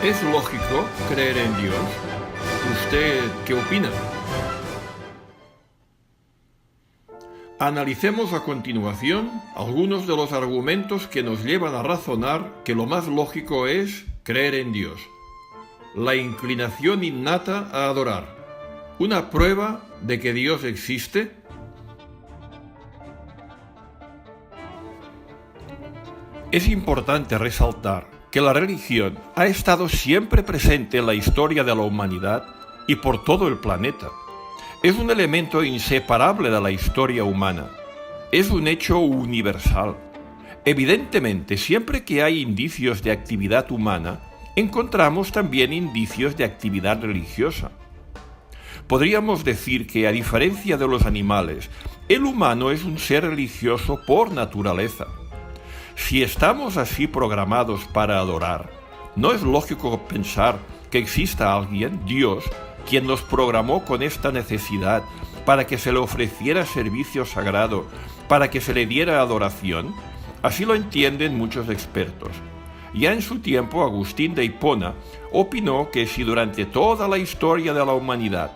¿Es lógico creer en Dios? ¿Usted qué opina? Analicemos a continuación algunos de los argumentos que nos llevan a razonar que lo más lógico es creer en Dios. La inclinación innata a adorar. ¿Una prueba de que Dios existe? Es importante resaltar que la religión ha estado siempre presente en la historia de la humanidad y por todo el planeta. Es un elemento inseparable de la historia humana. Es un hecho universal. Evidentemente, siempre que hay indicios de actividad humana, encontramos también indicios de actividad religiosa. Podríamos decir que, a diferencia de los animales, el humano es un ser religioso por naturaleza. Si estamos así programados para adorar, ¿no es lógico pensar que exista alguien, Dios, quien nos programó con esta necesidad para que se le ofreciera servicio sagrado, para que se le diera adoración? Así lo entienden muchos expertos. Ya en su tiempo, Agustín de Hipona opinó que si durante toda la historia de la humanidad,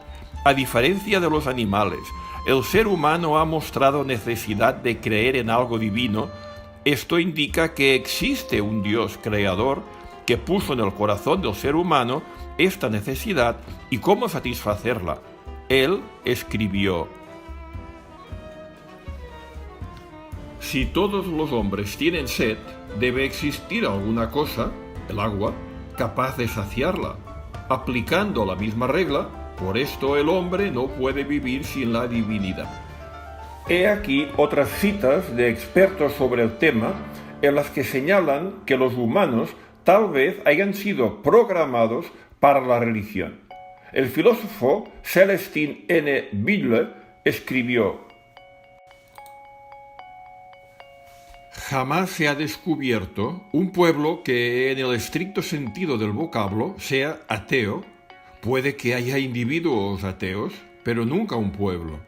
a diferencia de los animales, el ser humano ha mostrado necesidad de creer en algo divino, esto indica que existe un Dios creador que puso en el corazón del ser humano esta necesidad y cómo satisfacerla. Él escribió: si todos los hombres tienen sed, debe existir alguna cosa, el agua, capaz de saciarla. Aplicando la misma regla, por esto el hombre no puede vivir sin la divinidad. He aquí otras citas de expertos sobre el tema en las que señalan que los humanos tal vez hayan sido programados para la religión. El filósofo Celestin N. Bille escribió: jamás se ha descubierto un pueblo que, en el estricto sentido del vocablo, sea ateo. Puede que haya individuos ateos, pero nunca un pueblo.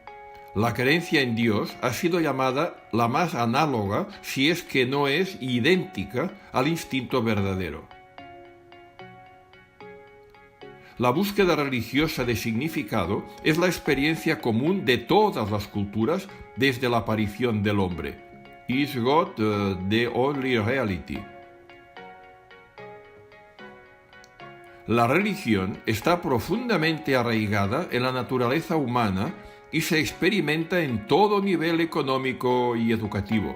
La creencia en Dios ha sido llamada la más análoga, si es que no es idéntica, al instinto verdadero. La búsqueda religiosa de significado es la experiencia común de todas las culturas desde la aparición del hombre. Is God the only reality? La religión está profundamente arraigada en la naturaleza humana y se experimenta en todo nivel económico y educativo.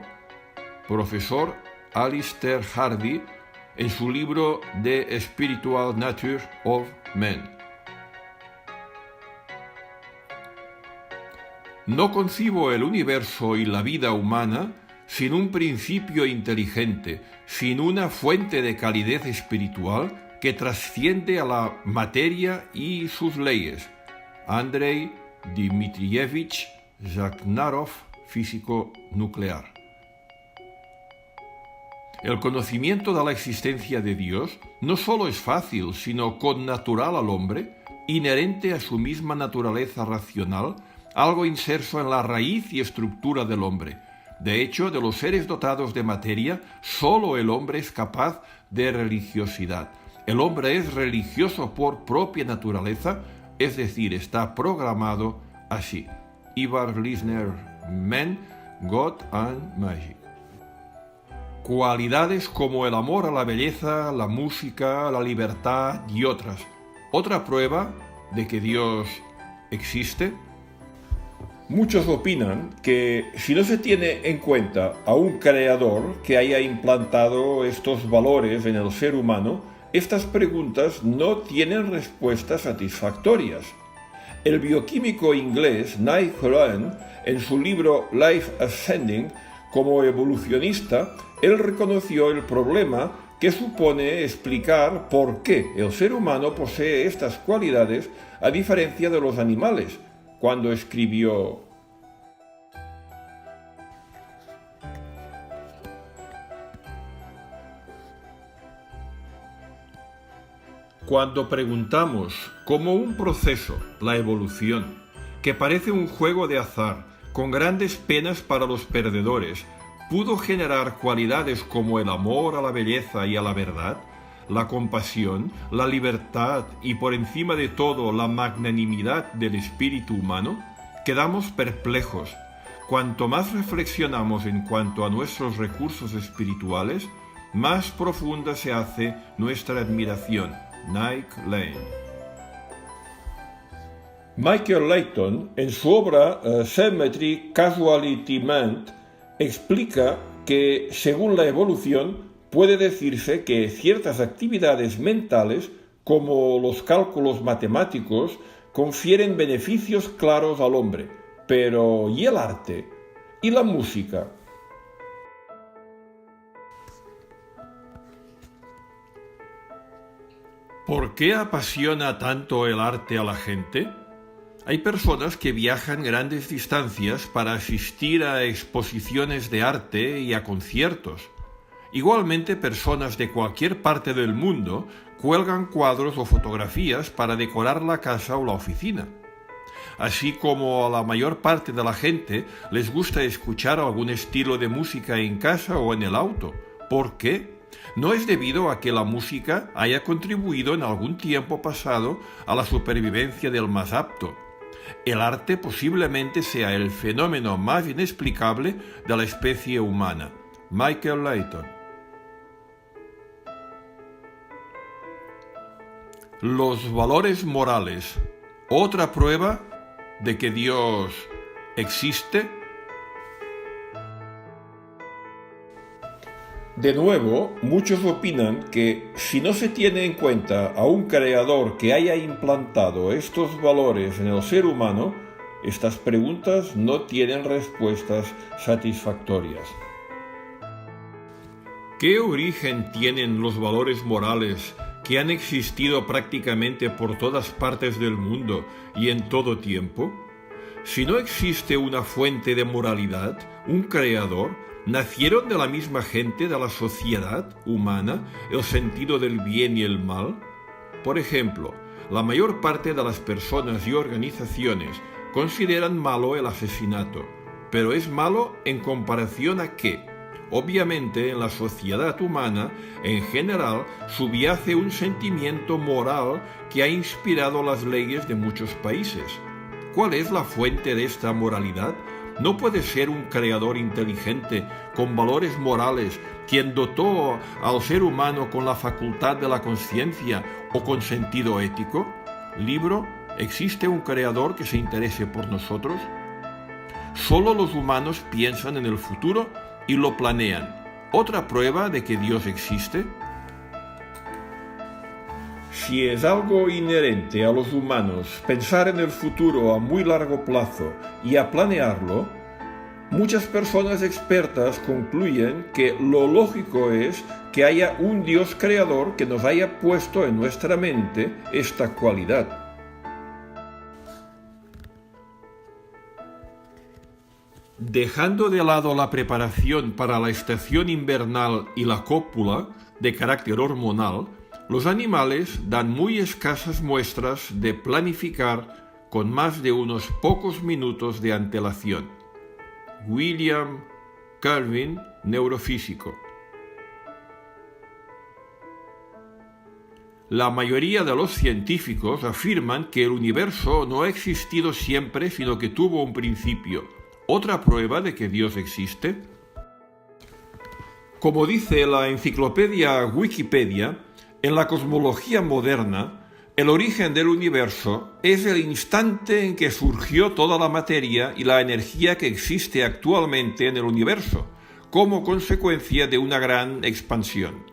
Profesor Alistair Hardy, en su libro The Spiritual Nature of Man. No concibo el universo y la vida humana sin un principio inteligente, sin una fuente de calidez espiritual que trasciende a la materia y sus leyes. Andrei Dmitrievich Zakharov, físico nuclear. El conocimiento de la existencia de Dios no solo es fácil, sino connatural al hombre, inherente a su misma naturaleza racional, algo inserso en la raíz y estructura del hombre. De hecho, de los seres dotados de materia, solo el hombre es capaz de religiosidad. El hombre es religioso por propia naturaleza, es decir, está programado así. Ivar Lisner, Man, God and Magic. Cualidades como el amor a la belleza, la música, la libertad y otras. ¿Otra prueba de que Dios existe? Muchos opinan que si no se tiene en cuenta a un creador que haya implantado estos valores en el ser humano, estas preguntas no tienen respuestas satisfactorias. El bioquímico inglés Niall Horan, en su libro Life Ascending, como evolucionista, él reconoció el problema que supone explicar por qué el ser humano posee estas cualidades a diferencia de los animales, cuando escribió: cuando preguntamos cómo un proceso, la evolución, que parece un juego de azar, con grandes penas para los perdedores, pudo generar cualidades como el amor a la belleza y a la verdad, la compasión, la libertad y por encima de todo la magnanimidad del espíritu humano, quedamos perplejos. Cuanto más reflexionamos en cuanto a nuestros recursos espirituales, más profunda se hace nuestra admiración. Nick Lane. Michael Layton, en su obra Symmetry Causality Ment, explica que, según la evolución, puede decirse que ciertas actividades mentales, como los cálculos matemáticos, confieren beneficios claros al hombre. Pero, ¿y el arte? ¿Y la música? ¿Por qué apasiona tanto el arte a la gente? Hay personas que viajan grandes distancias para asistir a exposiciones de arte y a conciertos. Igualmente, personas de cualquier parte del mundo cuelgan cuadros o fotografías para decorar la casa o la oficina. Así como a la mayor parte de la gente les gusta escuchar algún estilo de música en casa o en el auto. ¿Por qué? No es debido a que la música haya contribuido en algún tiempo pasado a la supervivencia del más apto. El arte posiblemente sea el fenómeno más inexplicable de la especie humana. Michael Layton. Los valores morales. ¿Otra prueba de que Dios existe? De nuevo, muchos opinan que si no se tiene en cuenta a un creador que haya implantado estos valores en el ser humano, estas preguntas no tienen respuestas satisfactorias. ¿Qué origen tienen los valores morales que han existido prácticamente por todas partes del mundo y en todo tiempo? Si no existe una fuente de moralidad, un creador, ¿nacieron de la misma gente de la sociedad humana el sentido del bien y el mal? Por ejemplo, la mayor parte de las personas y organizaciones consideran malo el asesinato, pero ¿es malo en comparación a qué? Obviamente, en la sociedad humana, en general, subyace un sentimiento moral que ha inspirado las leyes de muchos países. ¿Cuál es la fuente de esta moralidad? ¿No puede ser un creador inteligente, con valores morales, quien dotó al ser humano con la facultad de la conciencia o con sentido ético? Libro, ¿existe un creador que se interese por nosotros? Solo los humanos piensan en el futuro y lo planean. ¿Otra prueba de que Dios existe? Si es algo inherente a los humanos pensar en el futuro a muy largo plazo y a planearlo, muchas personas expertas concluyen que lo lógico es que haya un Dios creador que nos haya puesto en nuestra mente esta cualidad. Dejando de lado la preparación para la estación invernal y la cópula de carácter hormonal, los animales dan muy escasas muestras de planificar con más de unos pocos minutos de antelación. William Calvin, neurofísico. La mayoría de los científicos afirman que el universo no ha existido siempre, sino que tuvo un principio. ¿Otra prueba de que Dios existe? Como dice la enciclopedia Wikipedia, en la cosmología moderna, el origen del universo es el instante en que surgió toda la materia y la energía que existe actualmente en el universo, como consecuencia de una gran expansión.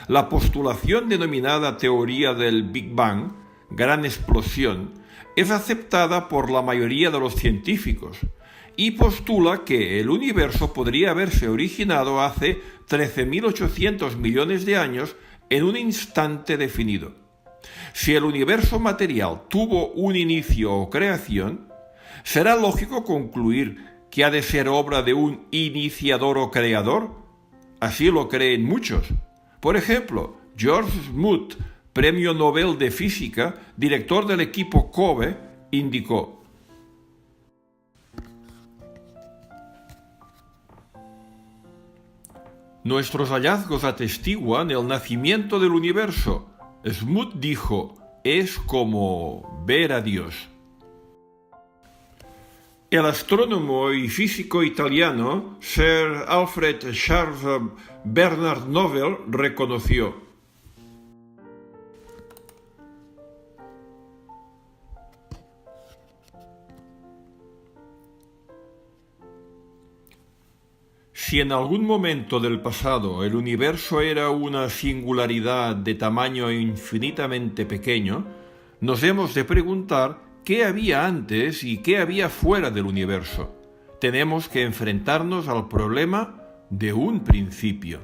La postulación denominada teoría del Big Bang, gran explosión, es aceptada por la mayoría de los científicos y postula que el universo podría haberse originado hace 13.800 millones de años en un instante definido. Si el universo material tuvo un inicio o creación, será lógico concluir que ha de ser obra de un iniciador o creador. Así lo creen muchos. Por ejemplo, George Smoot, Premio Nobel de Física, director del equipo COBE, indicó: Nuestros hallazgos atestiguan el nacimiento del universo. Smoot dijo, es como ver a Dios. El astrónomo y físico italiano Sir Alfred Charles Bernard Nobel reconoció: si en algún momento del pasado el universo era una singularidad de tamaño infinitamente pequeño, nos hemos de preguntar qué había antes y qué había fuera del universo. Tenemos que enfrentarnos al problema de un principio.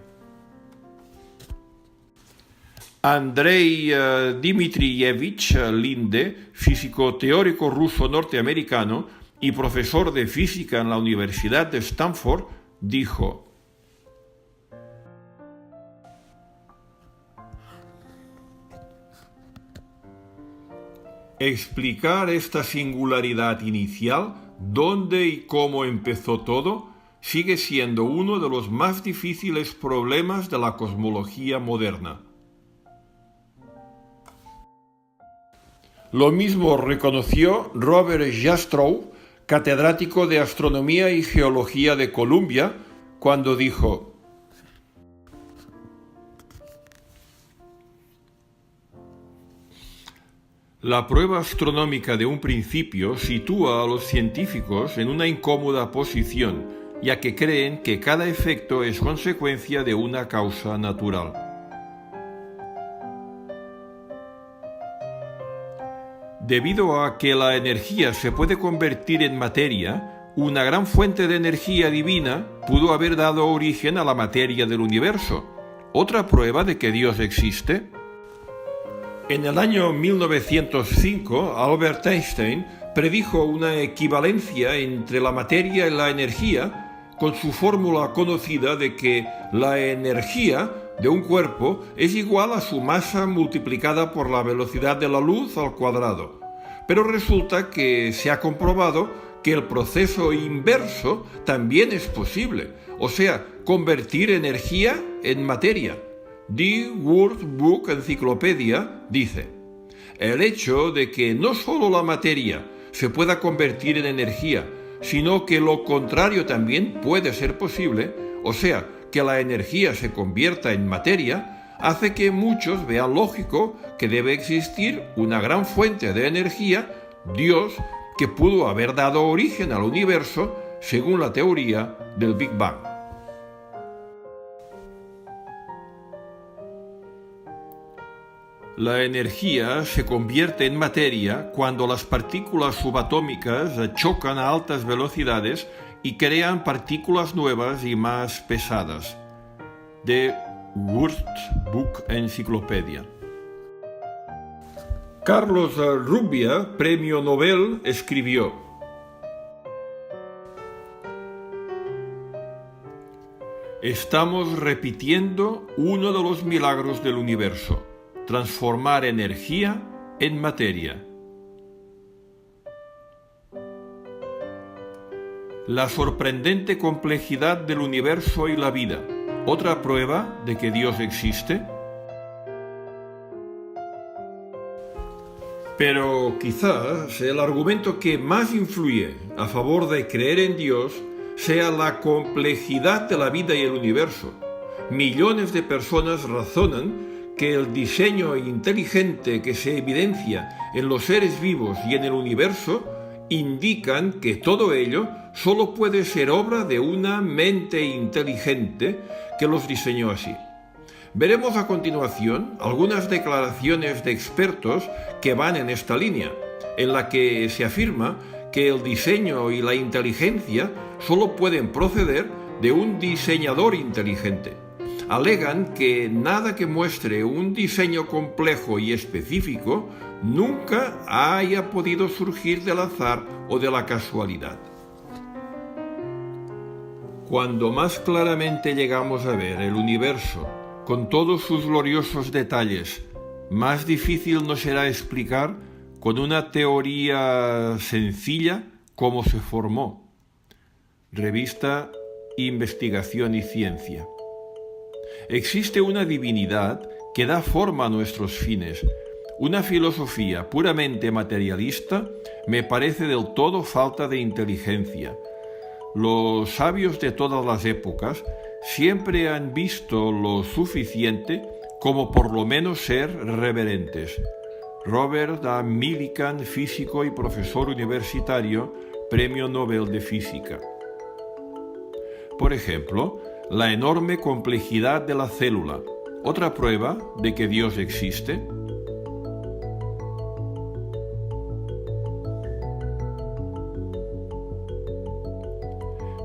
Andrei Dmitrievich Linde, físico teórico ruso norteamericano y profesor de física en la Universidad de Stanford, dijo: explicar esta singularidad inicial, dónde y cómo empezó todo, sigue siendo uno de los más difíciles problemas de la cosmología moderna. Lo mismo reconoció Robert Jastrow, catedrático de Astronomía y Geología de Columbia, cuando dijo: la prueba astronómica de un principio sitúa a los científicos en una incómoda posición, ya que creen que cada efecto es consecuencia de una causa natural. Debido a que la energía se puede convertir en materia, una gran fuente de energía divina pudo haber dado origen a la materia del universo. ¿Otra prueba de que Dios existe? En el año 1905, Albert Einstein predijo una equivalencia entre la materia y la energía con su fórmula conocida de que la energía de un cuerpo es igual a su masa multiplicada por la velocidad de la luz al cuadrado. Pero resulta que se ha comprobado que el proceso inverso también es posible, o sea, convertir energía en materia. The World Book Encyclopedia dice: el hecho de que no solo la materia se pueda convertir en energía, sino que lo contrario también puede ser posible, o sea, que la energía se convierta en materia, hace que muchos vean lógico que debe existir una gran fuente de energía, Dios, que pudo haber dado origen al universo según la teoría del Big Bang. La energía se convierte en materia cuando las partículas subatómicas chocan a altas velocidades y crean partículas nuevas y más pesadas. The World Book Encyclopedia. Carlos Rubbia, premio Nobel, escribió: estamos repitiendo uno de los milagros del universo: transformar energía en materia. La sorprendente complejidad del universo y la vida, ¿otra prueba de que Dios existe? Pero quizás el argumento que más influye a favor de creer en Dios sea la complejidad de la vida y el universo. Millones de personas razonan que el diseño inteligente que se evidencia en los seres vivos y en el universo indican que todo ello solo puede ser obra de una mente inteligente que los diseñó así. Veremos a continuación algunas declaraciones de expertos que van en esta línea, en la que se afirma que el diseño y la inteligencia solo pueden proceder de un diseñador inteligente. Alegan que nada que muestre un diseño complejo y específico nunca haya podido surgir del azar o de la casualidad. Cuando más claramente llegamos a ver el universo con todos sus gloriosos detalles, más difícil nos será explicar con una teoría sencilla cómo se formó. Revista Investigación y Ciencia. Existe una divinidad que da forma a nuestros fines. Una filosofía puramente materialista me parece del todo falta de inteligencia. Los sabios de todas las épocas siempre han visto lo suficiente como por lo menos ser reverentes. Robert A. Millikan, físico y profesor universitario, Premio Nobel de Física. Por ejemplo, la enorme complejidad de la célula, otra prueba de que Dios existe.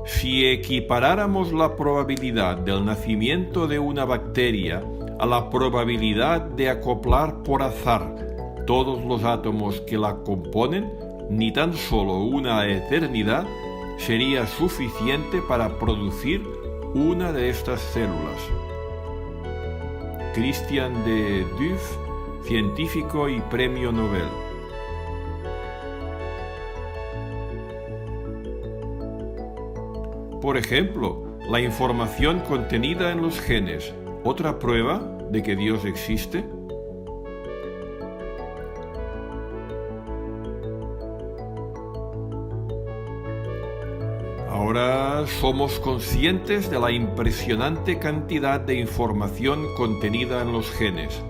Si equiparáramos la probabilidad del nacimiento de una bacteria a la probabilidad de acoplar por azar todos los átomos que la componen, ni tan solo una eternidad sería suficiente para producir una de estas células. Christian de Duve, científico y Premio Nobel. Por ejemplo, la información contenida en los genes, ¿otra prueba de que Dios existe? Ahora somos conscientes de la impresionante cantidad de información contenida en los genes.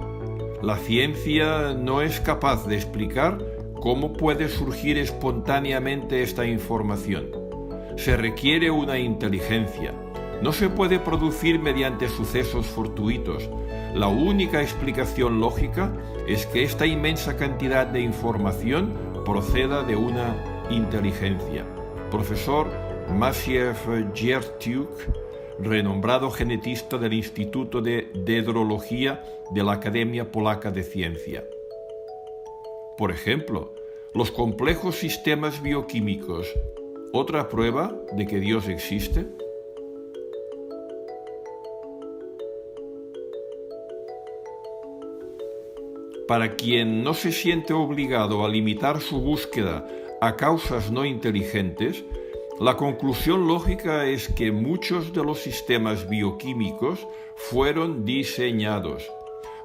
La ciencia no es capaz de explicar cómo puede surgir espontáneamente esta información. Se requiere una inteligencia. No se puede producir mediante sucesos fortuitos. La única explicación lógica es que esta inmensa cantidad de información proceda de una inteligencia. Profesor Maciej Giertych, renombrado genetista del Instituto de Dendrología de la Academia Polaca de Ciencia. Por ejemplo, los complejos sistemas bioquímicos, ¿otra prueba de que Dios existe? Para quien no se siente obligado a limitar su búsqueda a causas no inteligentes, la conclusión lógica es que muchos de los sistemas bioquímicos fueron diseñados.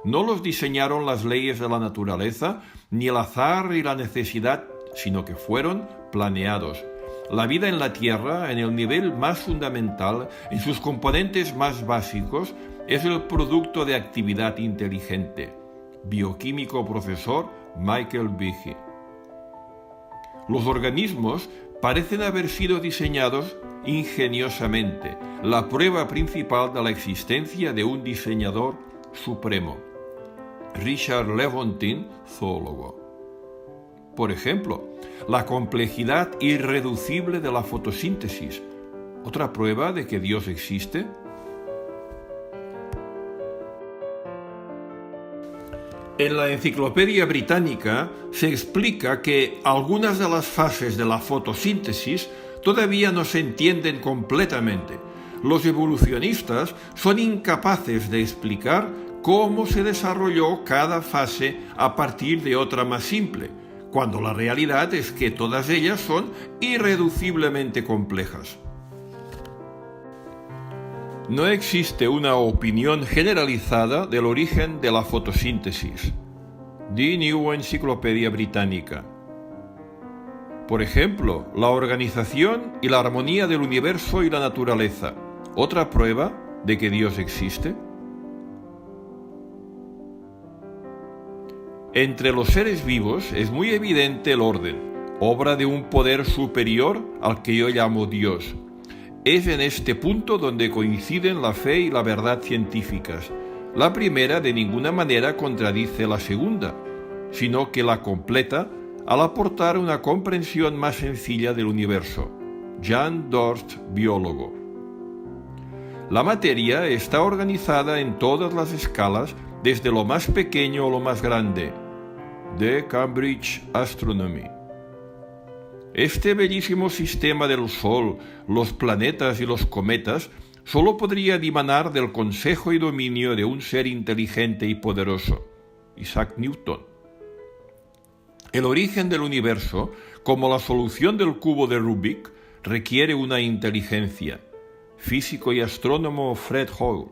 No los diseñaron las leyes de la naturaleza, ni el azar y la necesidad, sino que fueron planeados. La vida en la Tierra, en el nivel más fundamental, en sus componentes más básicos, es el producto de actividad inteligente. Bioquímico profesor Michael Behe. Los organismos parecen haber sido diseñados ingeniosamente, la prueba principal de la existencia de un diseñador supremo. Richard Lewontin, zoólogo. Por ejemplo, la complejidad irreducible de la fotosíntesis, ¿otra prueba de que Dios existe? En la Enciclopedia Británica se explica que algunas de las fases de la fotosíntesis todavía no se entienden completamente. Los evolucionistas son incapaces de explicar cómo se desarrolló cada fase a partir de otra más simple, cuando la realidad es que todas ellas son irreduciblemente complejas. No existe una opinión generalizada del origen de la fotosíntesis. The New Encyclopedia Británica. Por ejemplo, la organización y la armonía del universo y la naturaleza. ¿Otra prueba de que Dios existe? Entre los seres vivos es muy evidente el orden, obra de un poder superior al que yo llamo Dios. Es en este punto donde coinciden la fe y la verdad científicas. La primera de ninguna manera contradice la segunda, sino que la completa al aportar una comprensión más sencilla del universo. Jan Dorst, biólogo. La materia está organizada en todas las escalas, desde lo más pequeño a lo más grande. De Cambridge Astronomy. Este bellísimo sistema del Sol, los planetas y los cometas solo podría dimanar del consejo y dominio de un ser inteligente y poderoso, Isaac Newton. El origen del universo, como la solución del cubo de Rubik, requiere una inteligencia, físico y astrónomo Fred Hoyle.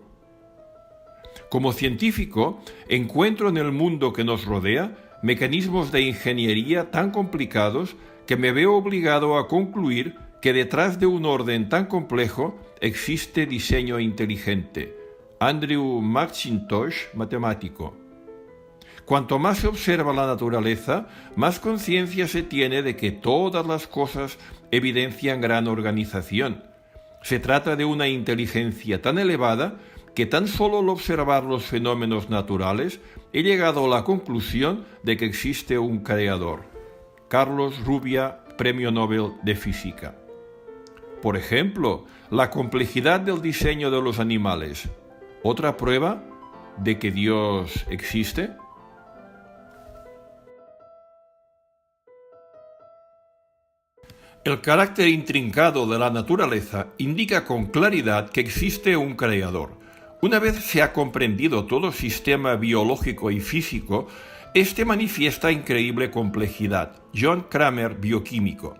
Como científico, encuentro en el mundo que nos rodea mecanismos de ingeniería tan complicados que me veo obligado a concluir que detrás de un orden tan complejo existe diseño inteligente. Andrew McIntosh, matemático. Cuanto más se observa la naturaleza, más conciencia se tiene de que todas las cosas evidencian gran organización. Se trata de una inteligencia tan elevada que tan solo al observar los fenómenos naturales he llegado a la conclusión de que existe un creador. Carlos Rubbia, Premio Nobel de Física. Por ejemplo, la complejidad del diseño de los animales. ¿Otra prueba de que Dios existe? El carácter intrincado de la naturaleza indica con claridad que existe un creador. Una vez se ha comprendido todo sistema biológico y físico, este manifiesta increíble complejidad. John Kramer, bioquímico.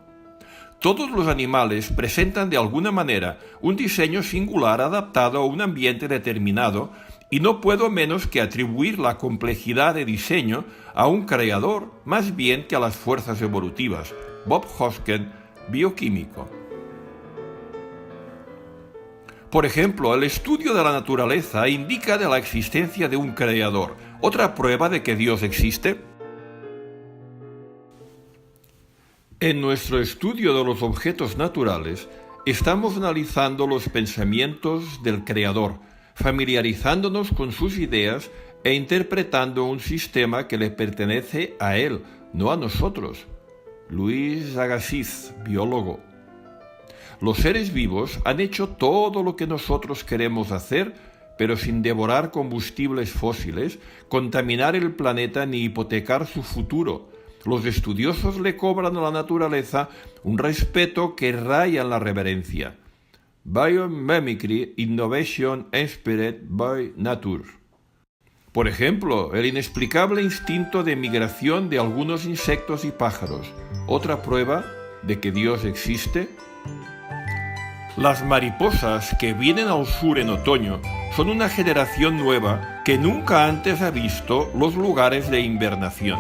Todos los animales presentan de alguna manera un diseño singular adaptado a un ambiente determinado y no puedo menos que atribuir la complejidad de diseño a un creador más bien que a las fuerzas evolutivas. Bob Hosken, bioquímico. Por ejemplo, el estudio de la naturaleza indica de la existencia de un creador. ¿Otra prueba de que Dios existe? En nuestro estudio de los objetos naturales, estamos analizando los pensamientos del creador, familiarizándonos con sus ideas e interpretando un sistema que le pertenece a él, no a nosotros. Luis Agassiz, biólogo. Los seres vivos han hecho todo lo que nosotros queremos hacer, pero sin devorar combustibles fósiles, contaminar el planeta ni hipotecar su futuro. Los estudiosos le cobran a la naturaleza un respeto que raya en la reverencia. Biomimicry Innovation Inspired by Nature. Por ejemplo, el inexplicable instinto de migración de algunos insectos y pájaros. ¿Otra prueba de que Dios existe? Las mariposas que vienen al sur en otoño son una generación nueva que nunca antes ha visto los lugares de invernación.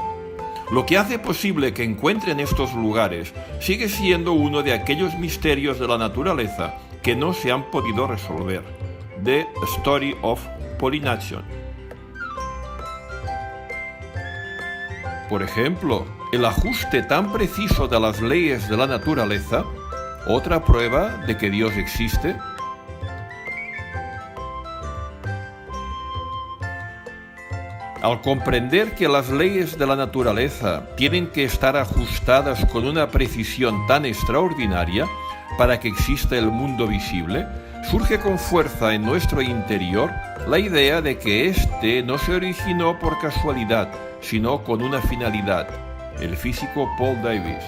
Lo que hace posible que encuentren estos lugares sigue siendo uno de aquellos misterios de la naturaleza que no se han podido resolver. The Story of Pollination. Por ejemplo, el ajuste tan preciso de las leyes de la naturaleza, ¿otra prueba de que Dios existe? Al comprender que las leyes de la naturaleza tienen que estar ajustadas con una precisión tan extraordinaria para que exista el mundo visible, surge con fuerza en nuestro interior la idea de que éste no se originó por casualidad, sino con una finalidad. El físico Paul Davies.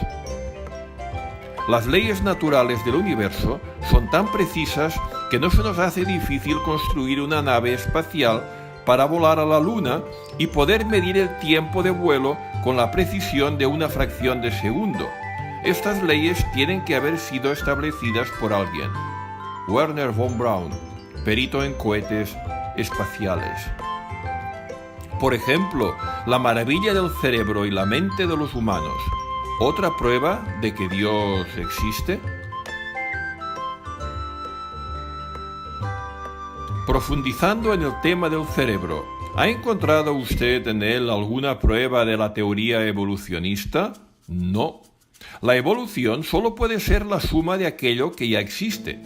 Las leyes naturales del universo son tan precisas que no se nos hace difícil construir una nave espacial para volar a la Luna y poder medir el tiempo de vuelo con la precisión de una fracción de segundo. Estas leyes tienen que haber sido establecidas por alguien. Wernher von Braun, perito en cohetes espaciales. Por ejemplo, la maravilla del cerebro y la mente de los humanos. ¿Otra prueba de que Dios existe? Profundizando en el tema del cerebro, ¿ha encontrado usted en él alguna prueba de la teoría evolucionista? No. La evolución solo puede ser la suma de aquello que ya existe.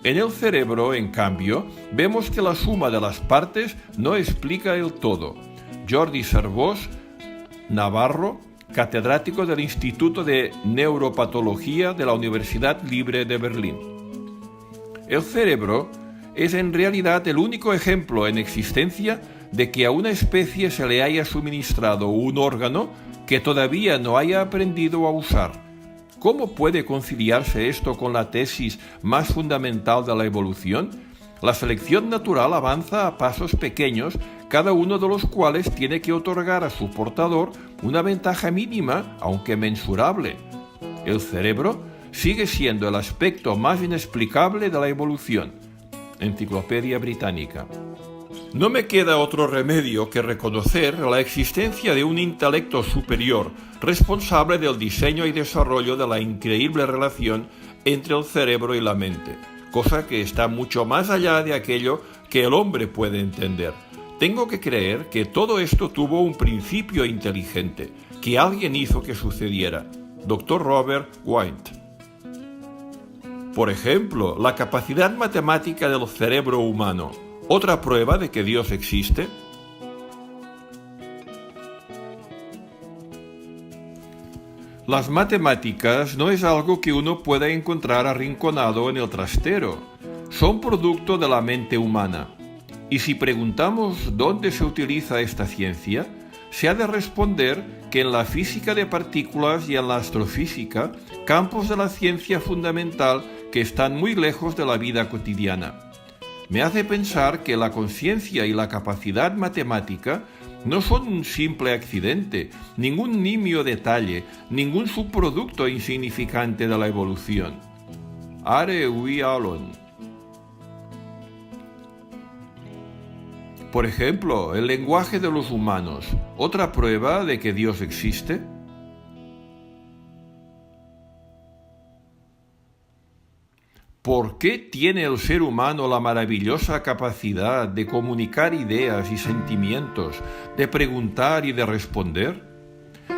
En el cerebro, en cambio, vemos que la suma de las partes no explica el todo. Jordi Servós, Navarro, catedrático del Instituto de Neuropatología de la Universidad Libre de Berlín. El cerebro es en realidad el único ejemplo en existencia de que a una especie se le haya suministrado un órgano que todavía no haya aprendido a usar. ¿Cómo puede conciliarse esto con la tesis más fundamental de la evolución? La selección natural avanza a pasos pequeños, cada uno de los cuales tiene que otorgar a su portador una ventaja mínima, aunque mensurable. El cerebro sigue siendo el aspecto más inexplicable de la evolución. Enciclopedia Británica. No me queda otro remedio que reconocer la existencia de un intelecto superior responsable del diseño y desarrollo de la increíble relación entre el cerebro y la mente, cosa que está mucho más allá de aquello que el hombre puede entender. Tengo que creer que todo esto tuvo un principio inteligente, que alguien hizo que sucediera. Dr. Robert Wint. Por ejemplo, la capacidad matemática del cerebro humano. ¿Otra prueba de que Dios existe? Las matemáticas no es algo que uno pueda encontrar arrinconado en el trastero. Son producto de la mente humana. Y si preguntamos dónde se utiliza esta ciencia, se ha de responder que en la física de partículas y en la astrofísica, campos de la ciencia fundamental que están muy lejos de la vida cotidiana. Me hace pensar que la conciencia y la capacidad matemática no son un simple accidente, ningún nimio detalle, ningún subproducto insignificante de la evolución. Are we alone? Por ejemplo, el lenguaje de los humanos, ¿otra prueba de que Dios existe? ¿Por qué tiene el ser humano la maravillosa capacidad de comunicar ideas y sentimientos, de preguntar y de responder?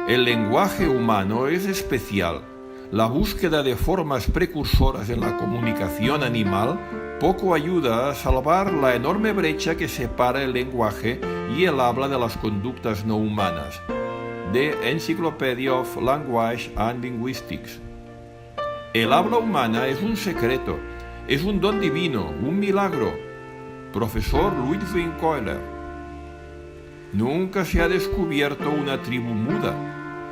El lenguaje humano es especial. La búsqueda de formas precursoras en la comunicación animal poco ayuda a salvar la enorme brecha que separa el lenguaje y el habla de las conductas no humanas. The Encyclopedia of Language and Linguistics. El habla humana es un secreto, es un don divino, un milagro. Profesor Ludwig Euler. Nunca se ha descubierto una tribu muda.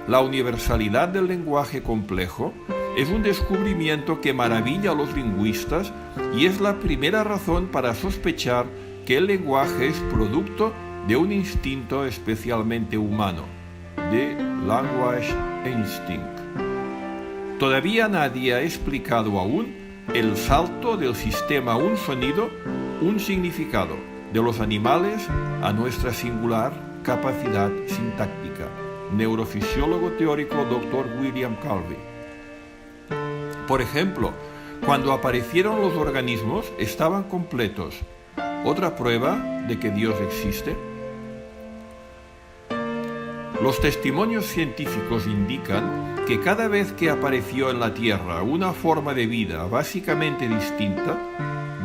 La universalidad del lenguaje complejo es un descubrimiento que maravilla a los lingüistas y es la primera razón para sospechar que el lenguaje es producto de un instinto especialmente humano, de Language Instinct. Todavía nadie ha explicado aún el salto del sistema un sonido, un significado, de los animales a nuestra singular capacidad sintáctica. Neurofisiólogo teórico Dr. William Calvi. Por ejemplo, cuando aparecieron los organismos estaban completos. ¿Otra prueba de que Dios existe? Los testimonios científicos indican que cada vez que apareció en la Tierra una forma de vida básicamente distinta,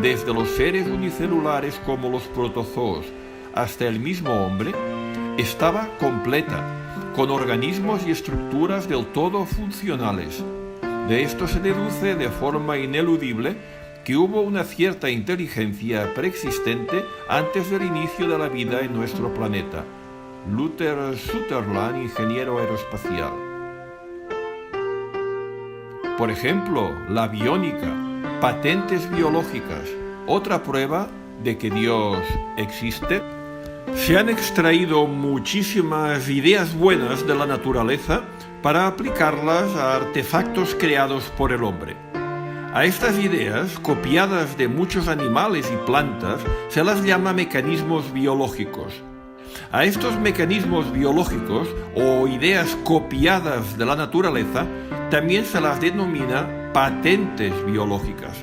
desde los seres unicelulares como los protozoos hasta el mismo hombre, estaba completa, con organismos y estructuras del todo funcionales. De esto se deduce de forma ineludible que hubo una cierta inteligencia preexistente antes del inicio de la vida en nuestro planeta. Luther Sutherland, ingeniero aeroespacial. Por ejemplo, la biónica, patentes biológicas, otra prueba de que Dios existe. Se han extraído muchísimas ideas buenas de la naturaleza para aplicarlas a artefactos creados por el hombre. A estas ideas, copiadas de muchos animales y plantas, se las llama mecanismos biológicos. A estos mecanismos biológicos o ideas copiadas de la naturaleza también se las denomina patentes biológicas.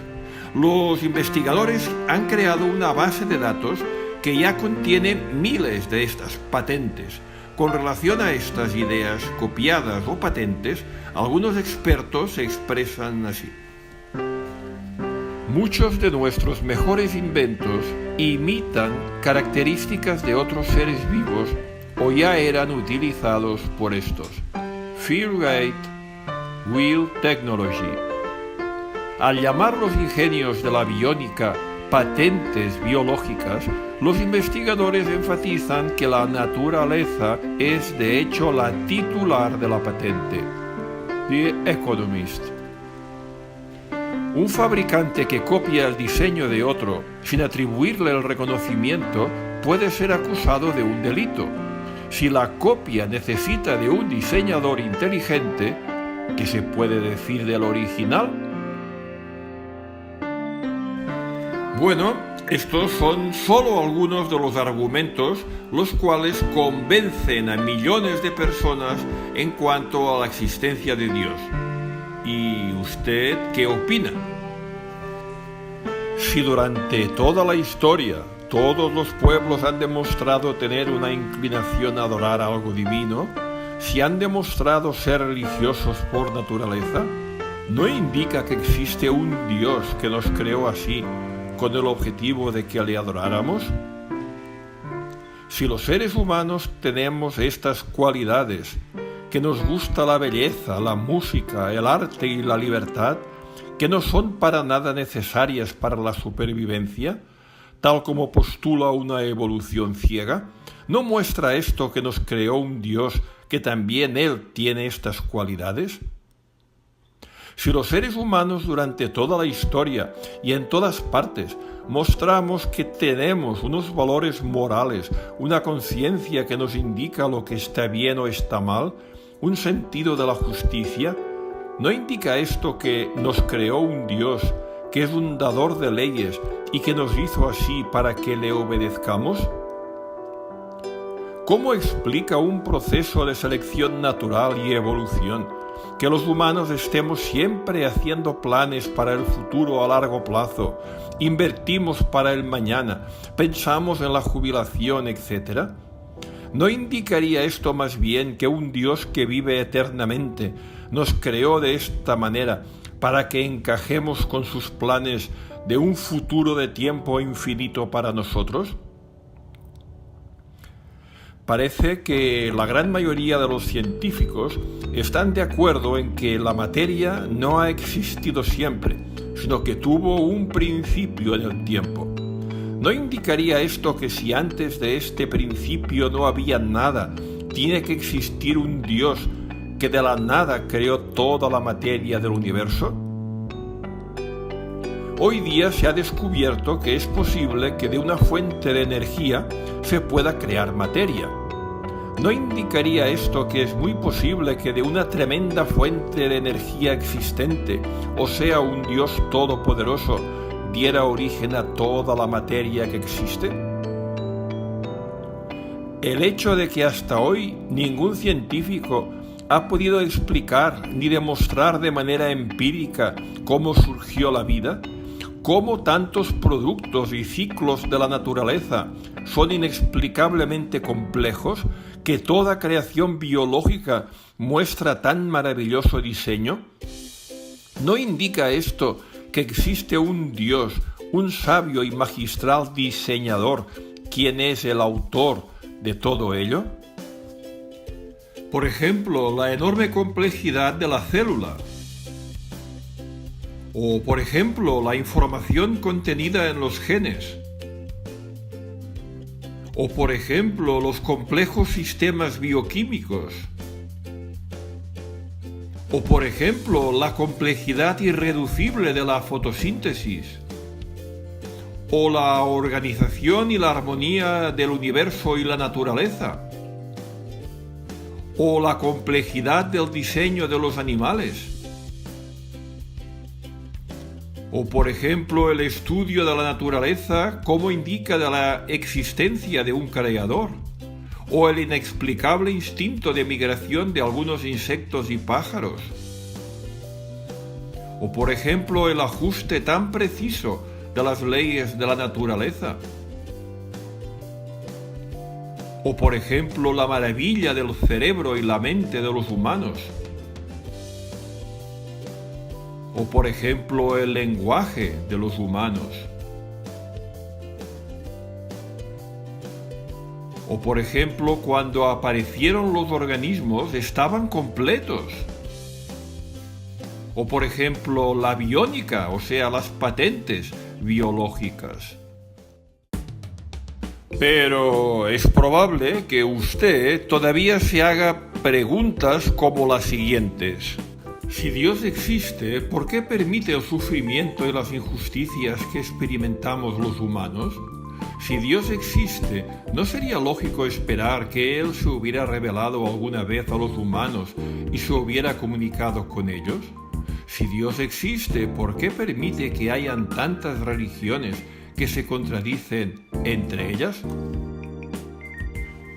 Los investigadores han creado una base de datos que ya contiene miles de estas patentes. Con relación a estas ideas copiadas o patentes, algunos expertos se expresan así. Muchos de nuestros mejores inventos imitan características de otros seres vivos o ya eran utilizados por estos. Firgate, Will Technology. Al llamar los ingenios de la biónica patentes biológicas, los investigadores enfatizan que la naturaleza es de hecho la titular de la patente. The Economist. Un fabricante que copia el diseño de otro sin atribuirle el reconocimiento puede ser acusado de un delito. Si la copia necesita de un diseñador inteligente, ¿qué se puede decir del original? Bueno, Estos son solo algunos de los argumentos los cuales convencen a millones de personas en cuanto a la existencia de Dios. ¿Y usted qué opina? Si durante toda la historia todos los pueblos han demostrado tener una inclinación a adorar algo divino, si han demostrado ser religiosos por naturaleza, ¿no indica que existe un Dios que nos creó así, con el objetivo de que le adoráramos? Si los seres humanos tenemos estas cualidades, que nos gusta la belleza, la música, el arte y la libertad, que no son para nada necesarias para la supervivencia, tal como postula una evolución ciega, ¿no muestra esto que nos creó un Dios que también Él tiene estas cualidades? Si los seres humanos durante toda la historia y en todas partes mostramos que tenemos unos valores morales, una conciencia que nos indica lo que está bien o está mal, un sentido de la justicia, ¿no indica esto que nos creó un Dios que es un dador de leyes y que nos hizo así para que le obedezcamos? ¿Cómo explica un proceso de selección natural y evolución que los humanos estemos siempre haciendo planes para el futuro a largo plazo, invertimos para el mañana, pensamos en la jubilación, etc.? ¿No indicaría esto más bien que un Dios que vive eternamente nos creó de esta manera para que encajemos con sus planes de un futuro de tiempo infinito para nosotros? Parece que la gran mayoría de los científicos están de acuerdo en que la materia no ha existido siempre, sino que tuvo un principio en el tiempo. ¿No indicaría esto que si antes de este principio no había nada, tiene que existir un Dios que de la nada creó toda la materia del universo? Hoy día se ha descubierto que es posible que de una fuente de energía se pueda crear materia. ¿No indicaría esto que es muy posible que de una tremenda fuente de energía existente, o sea, un Dios todopoderoso, diera origen a toda la materia que existe? El hecho de que hasta hoy ningún científico ha podido explicar ni demostrar de manera empírica cómo surgió la vida, cómo tantos productos y ciclos de la naturaleza son inexplicablemente complejos, que toda creación biológica muestra tan maravilloso diseño, ¿no indica esto que existe un Dios, un sabio y magistral diseñador, quien es el autor de todo ello? Por ejemplo, la enorme complejidad de la célula. O, por ejemplo, la información contenida en los genes. O, por ejemplo, los complejos sistemas bioquímicos. O, por ejemplo, la complejidad irreducible de la fotosíntesis. O la organización y la armonía del universo y la naturaleza. O la complejidad del diseño de los animales. O, por ejemplo, el estudio de la naturaleza como indica de la existencia de un creador. O el inexplicable instinto de migración de algunos insectos y pájaros. O, por ejemplo, el ajuste tan preciso de las leyes de la naturaleza. O, por ejemplo, la maravilla del cerebro y la mente de los humanos. O, por ejemplo, el lenguaje de los humanos. O, por ejemplo, cuando aparecieron los organismos estaban completos. O, por ejemplo, la biónica, o sea, las patentes biológicas. Pero es probable que usted todavía se haga preguntas como las siguientes. Si Dios existe, ¿por qué permite el sufrimiento y las injusticias que experimentamos los humanos? Si Dios existe, ¿no sería lógico esperar que Él se hubiera revelado alguna vez a los humanos y se hubiera comunicado con ellos? Si Dios existe, ¿por qué permite que hayan tantas religiones que se contradicen entre ellas?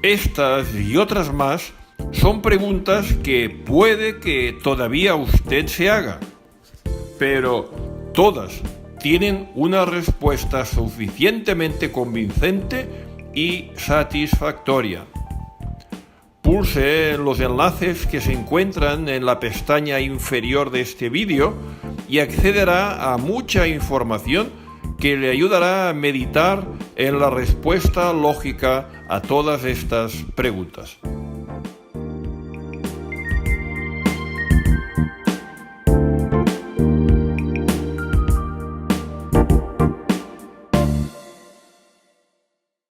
Estas y otras más son preguntas que puede que todavía usted se haga, pero todas tienen una respuesta suficientemente convincente y satisfactoria. Pulse los enlaces que se encuentran en la pestaña inferior de este vídeo y accederá a mucha información que le ayudará a meditar en la respuesta lógica a todas estas preguntas.